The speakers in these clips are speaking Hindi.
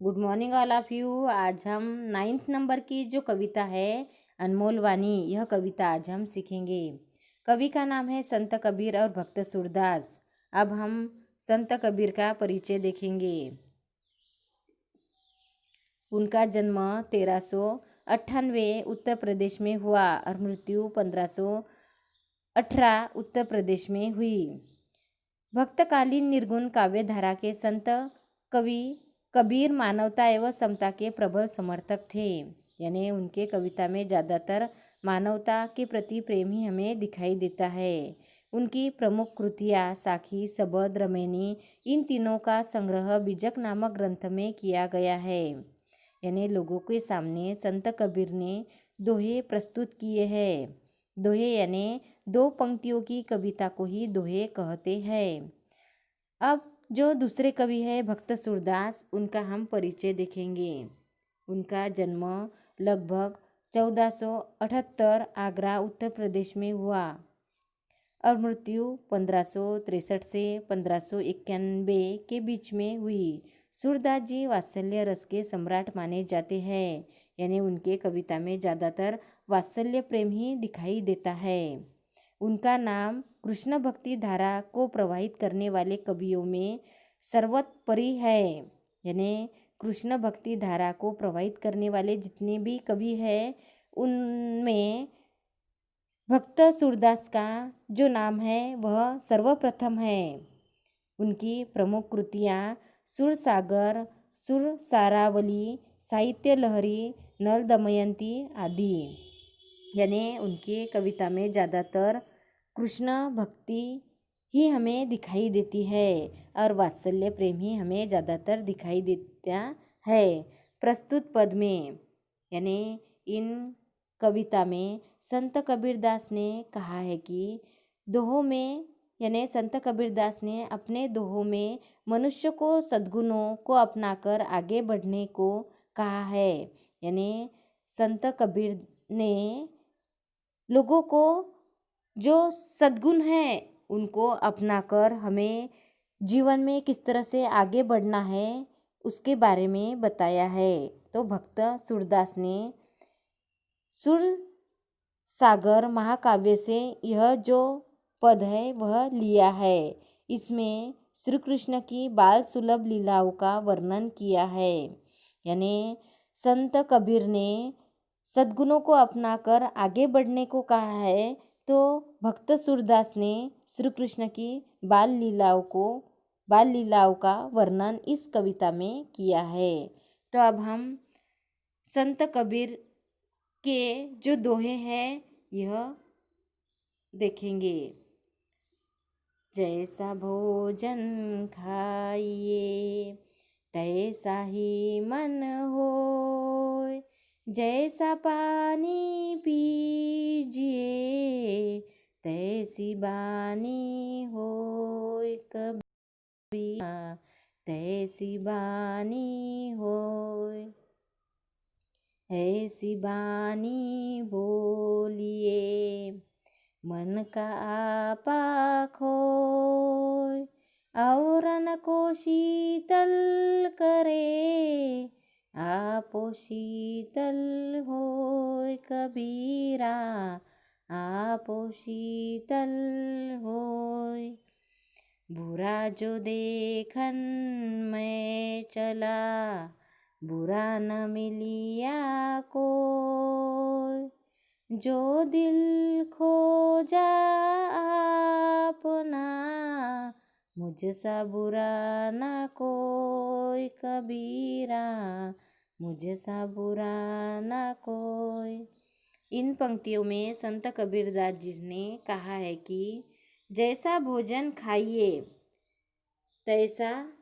Good morning all of you. आज हम 9th नंबर की जो कविता है अनमोल वाणी, यह कविता आज हम सीखेंगे। कवि का नाम है संत कबीर और भक्त सूरदास। अब हम संत कबीर का परिचय देखेंगे। उनका जन्म 1398 उत्तर प्रदेश में हुआ और मृत्यु 1518 उत्तर प्रदेश में हुई। भक्तकालीन निर्गुण काव्य धारा के संत कवि कबीर मानवता एवं समता के प्रबल समर्थक थे। यानी उनके कविता में ज़्यादातर मानवता के प्रति प्रेम ही हमें दिखाई देता है। उनकी प्रमुख कृतियाँ साखी, सबद, रमैनी, इन तीनों का संग्रह बीजक नामक ग्रंथ में किया गया है। यानी लोगों के सामने संत कबीर ने दोहे प्रस्तुत किए हैं। दोहे यानी दो पंक्तियों की कविता को ही दोहे कहते हैं। अब जो दूसरे कवि है भक्त सूरदास, उनका हम परिचय देखेंगे। उनका जन्म लगभग 1478 आगरा उत्तर प्रदेश में हुआ और मृत्यु 1563 से 1591 के बीच में हुई। सूरदास जी वात्सल्य रस के सम्राट माने जाते हैं। यानी उनके कविता में ज़्यादातर वात्सल्य प्रेम ही दिखाई देता है। उनका नाम कृष्ण भक्ति धारा को प्रवाहित करने वाले कवियों में सर्वोपरि है। यानी कृष्ण भक्ति धारा को प्रवाहित करने वाले जितने भी कवि हैं उनमें भक्त सूरदास का जो नाम है वह सर्वप्रथम है। उनकी प्रमुख कृतियाँ सुर सागर, सुर सारावली, साहित्य लहरी, नल दमयंती आदि। यानी उनके कविता में ज़्यादातर कृष्ण भक्ति ही हमें दिखाई देती है और वात्सल्य प्रेम ही हमें ज़्यादातर दिखाई देता है। प्रस्तुत पद में यानी इन कविता में संत कबीरदास ने कहा है कि दोहों में यानी संत कबीरदास ने अपने दोहों में मनुष्य को सद्गुणों को अपनाकर आगे बढ़ने को कहा है। यानी संत कबीर ने लोगों को जो सद्गुण है उनको अपनाकर हमें जीवन में किस तरह से आगे बढ़ना है उसके बारे में बताया है। तो भक्त सूरदास ने सुर सागर महाकाव्य से यह जो पद है वह लिया है। इसमें श्री कृष्ण की बाल सुलभ लीलाओं का वर्णन किया है। यानी संत कबीर ने सद्गुणों को अपनाकर आगे बढ़ने को कहा है, तो भक्त सूरदास ने श्री कृष्ण की बाल लीलाओं का वर्णन इस कविता में किया है। तो अब हम संत कबीर के जो दोहे हैं यह देखेंगे। जैसा भोजन खाइए तैसा ही मन होय, जैसा पानी पीजिए तैसी बानी होय, कबीर तैसी बानी होय। ऐसी बानी बोलिए मन का आपा खोय, औरन को शीतल करे आपो शीतल होय, कबीरा आपो शीतल होय। बुरा जो देखन मैं चला बुरा न मिलिया कोय, जो दिल खोजा अपना मुझसा बुरा न कोय, कबीरा मुझसा बुरा न कोय। इन पंक्तियों में संत कबीरदास जी ने कहा है कि जैसा भोजन खाइए तैसा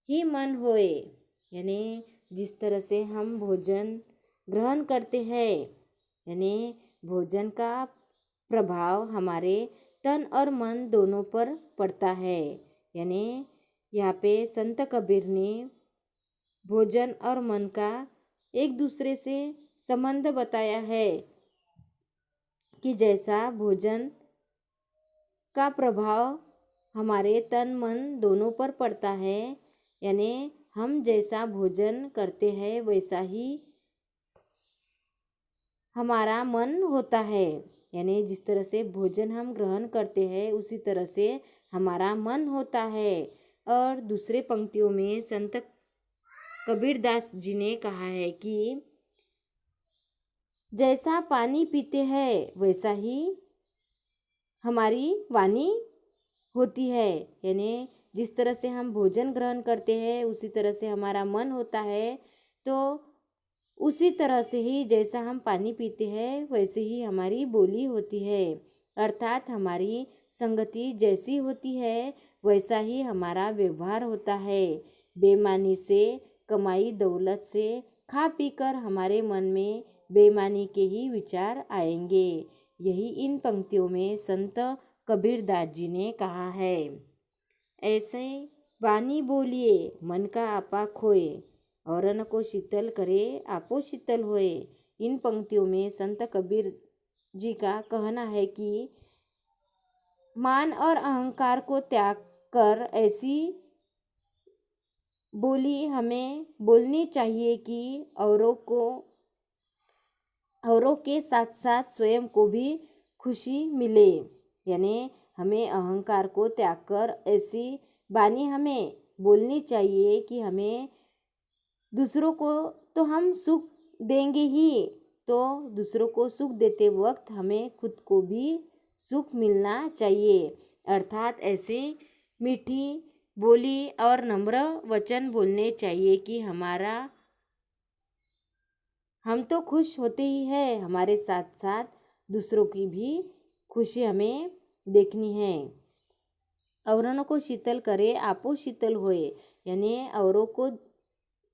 ही मन होए। यानी जिस तरह से हम भोजन ग्रहण करते हैं यानी भोजन का प्रभाव हमारे तन और मन दोनों पर पड़ता है। यानी यहाँ पे संत कबीर ने भोजन और मन का एक दूसरे से संबंध बताया है कि जैसा भोजन का प्रभाव हमारे तन मन दोनों पर पड़ता है, यानी हम जैसा भोजन करते हैं वैसा ही हमारा मन होता है। यानी जिस तरह से भोजन हम ग्रहण करते हैं उसी तरह से हमारा मन होता है। और दूसरे पंक्तियों में संत कबीरदास जी ने कहा है कि जैसा पानी पीते हैं वैसा ही हमारी वाणी होती है। यानी जिस तरह से हम भोजन ग्रहण करते हैं उसी तरह से हमारा मन होता है। तो उसी तरह से ही जैसा हम पानी पीते हैं वैसे ही हमारी बोली होती है। अर्थात हमारी संगति जैसी होती है वैसा ही हमारा व्यवहार होता है। बेईमानी से, कमाई दौलत से खा पीकर हमारे मन में बेईमानी के ही विचार आएंगे। यही इन पंक्तियों में संत कबीरदास जी ने कहा है। ऐसे वाणी बोलिए मन का आपा खोए, औरन को शीतल करे आपो शीतल होए। इन पंक्तियों में संत कबीर जी का कहना है कि मान और अहंकार को त्याग कर ऐसी बोली हमें बोलनी चाहिए कि औरों के साथ साथ स्वयं को भी खुशी मिले। यानी हमें अहंकार को त्याग कर ऐसी वाणी हमें बोलनी चाहिए कि हमें दूसरों को तो हम सुख देंगे ही, तो दूसरों को सुख देते वक्त हमें खुद को भी सुख मिलना चाहिए। अर्थात ऐसे मीठी बोली और नम्र वचन बोलने चाहिए कि हम तो खुश होते ही हैं, हमारे साथ साथ दूसरों की भी खुशी हमें देखनी है। औरों को शीतल करे आपो शीतल होए। यानी औरों को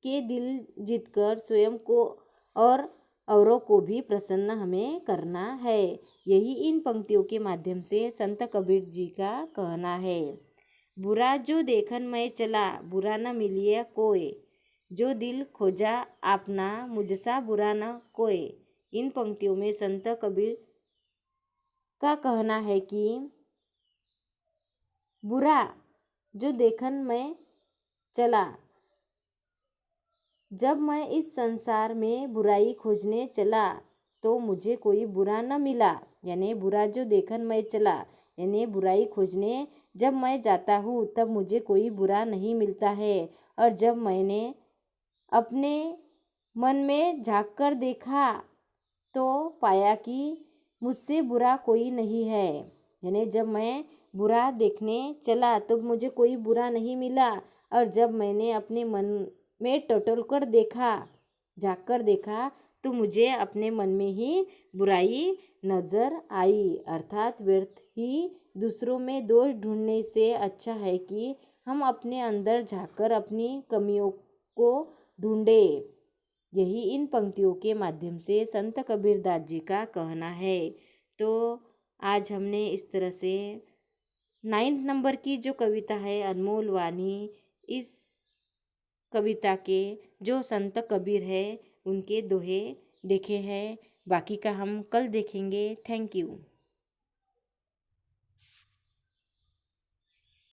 के दिल जीतकर स्वयं को और औरों को भी प्रसन्न हमें करना है। यही इन पंक्तियों के माध्यम से संत कबीर जी का कहना है। बुरा जो देखन मैं चला, बुरा न मिलिए कोय, जो दिल खोजा आपना, मुझसा बुरा न कोय। इन पंक्तियों में संत कबीर का कहना है कि बुरा जो देखन मैं चला, जब मैं इस संसार में बुराई खोजने चला तो मुझे कोई बुरा न मिला। यानी बुरा जो देखन मैं चला, यानी बुराई खोजने जब मैं जाता हूँ तब मुझे कोई बुरा नहीं मिलता है। और जब मैंने अपने मन में झांक कर देखा तो पाया कि मुझसे बुरा कोई नहीं है। यानी जब मैं बुरा देखने चला तो मुझे कोई बुरा नहीं मिला, और जब मैंने अपने मन में टटोल कर देखा, झाँक कर देखा, तो मुझे अपने मन में ही बुराई नज़र आई। अर्थात व्यर्थ ही दूसरों में दोष ढूंढने से अच्छा है कि हम अपने अंदर झाँककर अपनी कमियों को ढूंढें। यही इन पंक्तियों के माध्यम से संत कबीरदास जी का कहना है। तो आज हमने इस तरह से 9th नंबर की जो कविता है अनमोल वाणी, इस कविता के जो संत कबीर है उनके दोहे देखे हैं। बाकी का हम कल देखेंगे। Thank you.